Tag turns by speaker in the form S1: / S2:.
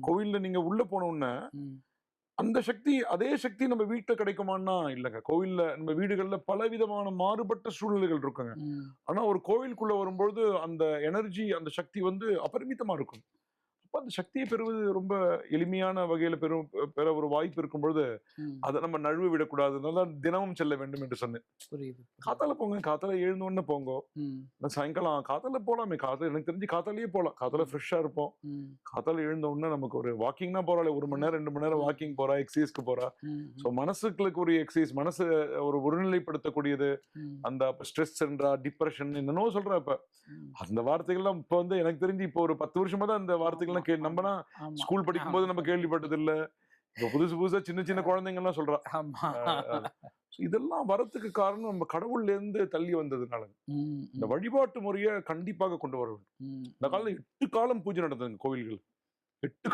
S1: கோவில்ல நீங்க உள்ள போன உடனே
S2: ம்.
S1: அந்த சக்தி, அதே சக்தி நம்ம வீட்டுல கிடைக்குமான்னா இல்லங்க. கோவில்ல நம்ம வீடுகள்ல பலவிதமான மாறுபட்ட சூழ்நிலைகள் இருக்குங்க.
S2: ம்.
S1: ஆனா ஒரு கோவிலுக்குள்ள வரும்பொழுது அந்த எனர்ஜி, அந்த சக்தி வந்து அபரிமிதமா இருக்கும். அப்ப அந்த சக்தியை பெறுவது ரொம்ப எளிமையான வகையில பெற ஒரு வாய்ப்பு இருக்கும்பொழுது,
S2: ம்.
S1: அத நம்ம நழுவ விடக்கூடாது. அதனால தான் தினமும் செல்ல வேண்டும் என்று சொன்னேன்.
S2: புரியுது, புரியுது.
S1: காத்தால போங்க. காத்தால எழுந்த உடனே போங்கோ.
S2: ம்.
S1: சாயங்காலம் காத்தால போலாமே. காத்தால எனக்கு தெரிஞ்சு காத்தாலயே போலாம். காத்தால
S2: ம்.
S1: ஃப்ரெஷ்ஷா இருப்போம்.
S2: ம்.
S1: காத்தால எழுந்த உடனே நமக்கு ஒரு வாக்கிங்னா போறாளே 1 மணி நேரம், 2 மணி நேரம்
S2: ம்.
S1: வாக்கிங் போறா, எக்ஸர்சைஸ்க்கு போறா.
S2: ம்.
S1: ஸோ மனசுகளுக்கு ஒரு எக்ஸர்சைஸ், மனசு ஒரு ஒருநிலைப்படுத்தக்கூடியது.
S2: ம்.
S1: அந்த ஸ்ட்ரெஸ் என்றா, டிப்ரஷன் என்னன்னோ சொல்றா இப்ப.
S2: ம்.
S1: அந்த வார்த்தைகள்லாம் இப்ப வந்து எனக்கு தெரிஞ்சு இப்போ ஒரு 10 வருஷமா தான் அந்த
S2: ஆமா,
S1: வார்த்தைகள்லாம்
S2: ஆமா,
S1: நம்பனா
S2: ஆமா.
S1: ஸ்கூல் படிக்கும்போது நம்ம கேள்விப்பட்டது இல்ல. இப்ப புதுசு புதுசா சின்ன சின்ன குழந்தைங்கலாம் சொல்றா.
S2: ஆமா.
S1: அ So இதெல்லாம் வரத்துக்கு காரணம் நம்ம கடவுள்ல இருந்து தள்ளி வந்ததுனால.
S2: ம்.
S1: இந்த
S2: ம்.
S1: வழிபாட்டு முறைய கண்டிப்பாக கொண்டு வர வேண்டும்.
S2: ம்.
S1: இந்த காலத்துல 8 காலம் பூஜை நடந்ததுங்க கோவில்கள். 8 காலம்